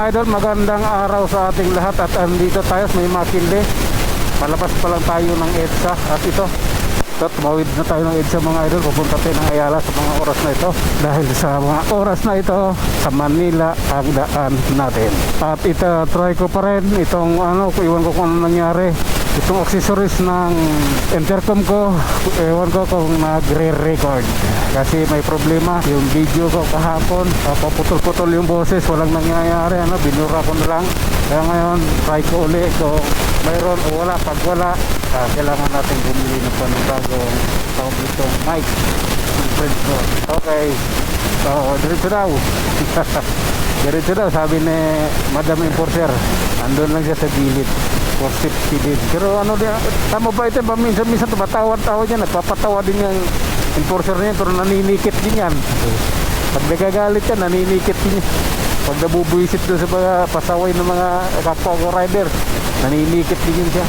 mga idol, magandang araw sa ating lahat. At andito tayo sa may Makinde. Palabas pa lang tayo ng EDSA. At ito, tumawid na tayo ng EDSA mga idol. Pupunta tayo ng Ayala sa mga oras na ito. Dahil sa mga oras na ito, sa Manila ang daan natin. At ito, try ko pa rin itong iwan ko kung ano nangyari. Itong accessories ng intercom ko, ewan ko kung nagre-record kasi may problema yung video ko kahapon. Paputol-putol yung boses, walang nangyayari, binura ko na lang. Kaya ngayon try ko uli kung mayroon o wala. Pag wala, kailangan natin bumili ng panibagong itong mic ng friend ko. Okay, so diretso daw. Diretso daw, sabi ni Madam Enforcer. Andun lang siya sa gilid for safety din. Pero tama ba ito? Minsan tumatawad-tawa niya, nagpapatawa din yung enforcer niya, pero naninikit din yan. Pag nagagalit yan, naninikit din yan. Pag nabubuisit doon sa mga pasaway ng mga kapwa ko rider, naninikit din yun siya.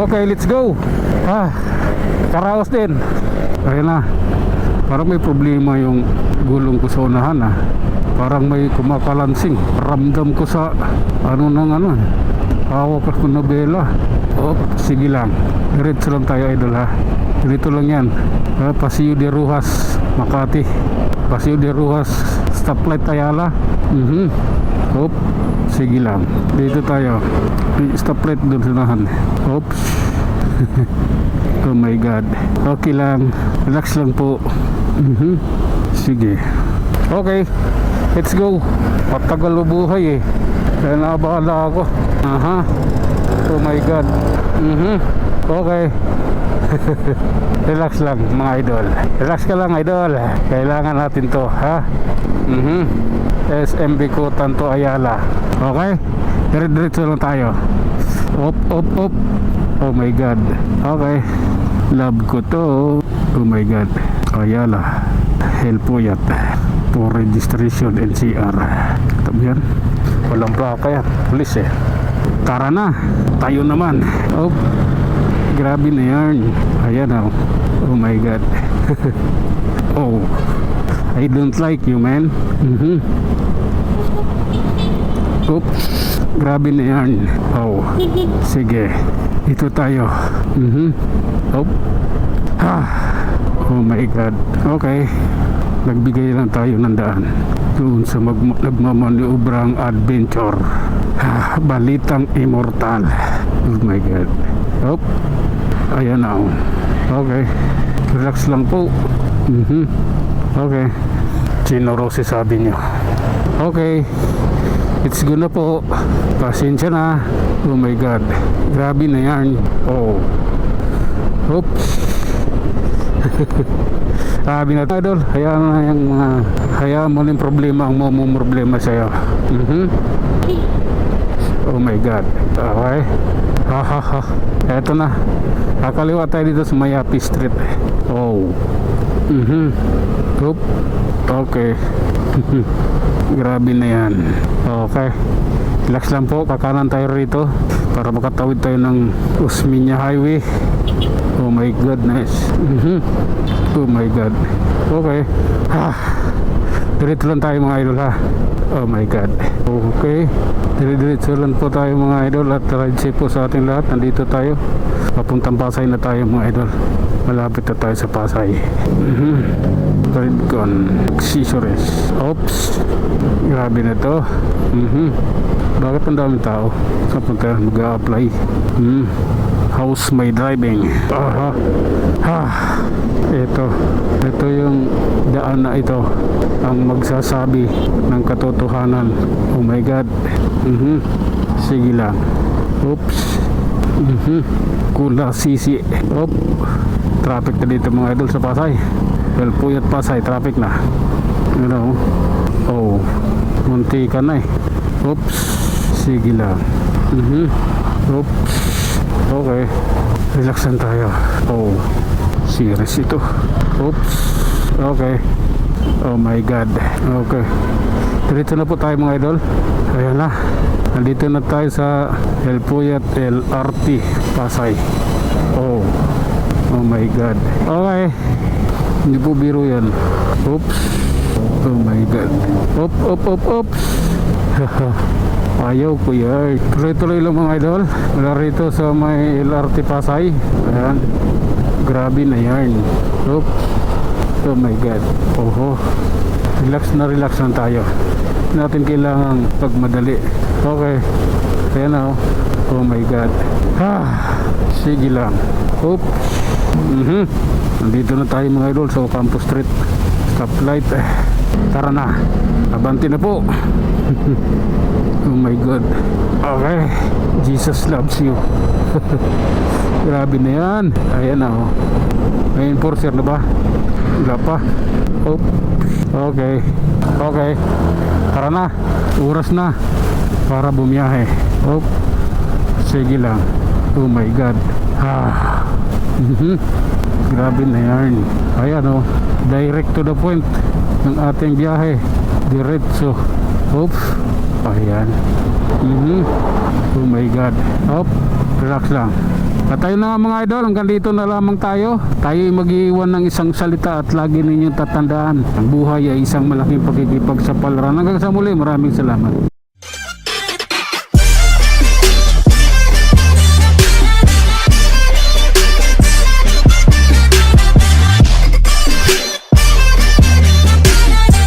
Okay, let's go. Karaos din. Ayun na, parang may problema yung gulong ko sa unahan. Parang may kumakalansing. Ramdam ko sa hawak ako na bela. Sige lang, diretso lang tayo idol ha. Dito lang yan, Paseo de Rojas, Makati. Paseo de Rojas, stoplight Ayala. Sige lang, dito tayo. Stoplight doon sa unahan. Oops. Oh my god. Okay lang, relax lang po. Sige. Okay, let's go. Patagal buhay kaya nabahala ako. Oh my god. Okay. Relax lang mga idol. Relax ka lang idol. Kailangan natin to SMB Kutan to Ayala. Okay, diretso lang tayo. Op. Oh my god. Okay, love ko to. Oh my god. Ayala Helpuyat for registration NCR. Tabi yan, walang plaka yan, police Tara na, tayo naman. Grabe na yan. Ayan oh my god. Oh, I don't like you man. Oops, grabe na yan. Sige, ito tayo. Oh my god. Okay, nagbigay lang tayo ng daan doon sa nagmamanobrang adventure. Balitang immortal. Oh my god. Ayan na. Okay, relax lang po. Okay, Chino Rossi sabi nyo. Okay, it's good na po. Pasensya na. Oh my god, grabe na yan. Oops. Sabi na idol, hayaan mo yung problema ang problema sa'yo. Oh my god. Okay. Eto na, kakaliwa tayo dito sa Mayapi Street. Okay. Grabe na yan. Okay, relax lang po, kakanan tayo rito para makatawid tayo ng Osmeña Highway. Oh my goodness. Oh my god. Okay. Diretso lang tayo mga idol ha. Oh my god. Okay, diretso lang po tayo mga idol. At ride safe po sa ating lahat. Nandito tayo, papuntang Pasay na tayo mga idol. Malapit na tayo sa Pasay. Redcon accessories. Oops, grabe na to. Bakit ang daming tao? Saan punta mag-a-apply? How's my driving? Ito yung daan na ito ang magsasabi ng katotohanan. Oh my god. Sige lang. Oops. Kula sisi. Traffic na dito mga idol sa Pasay. Helpuyat Pasay, traffic na. Munti ka na Oops. Sige lang. Oops. Okay, relax lang tayo. Serious ito. Oops. Okay. Oh my god. Okay, dito na po tayo mga idol. Ayan na, nandito na tayo sa Helpuyat LRT Pasay. Oh my god. Okay, hindi po biro yan. Oops. Oh my god. Oops. Ayaw ko yan. Tuloy-tuloy lang mga idol. Wala rito sa may LRT Pasay. Ayan. Grabe na yan. Oop. Oh my God. Oho. Relax lang tayo. Hindi natin kailangan pagmadali. Okay. Ayan na oh. Oh my God. Sige lang. Oop. Nandito na tayo mga idol sa Ocampo Street. Stoplight. Tara na. Abante na po. Oh my God. Okay. Jesus loves you. Grabe na yan. Ayan na oh. May enforcer na ba? Wala pa. Oh. Okay. Okay. Tara na. Oras na para bumiyahe. Oh. Sige lang. Oh my God. Grabe na yan. Ayan oh. Direct to the point ng ating biyahe. Diretso. Oops. Ayan. Oh my God. Hop. Relax lang. At ayun na nga mga idol, hanggang dito na lamang tayo. Tayo'y mag-iwan ng isang salita at lagi ninyong tatandaan, ang buhay ay isang malaking pagkikipagsapalaran. Hanggang sa muli, maraming salamat.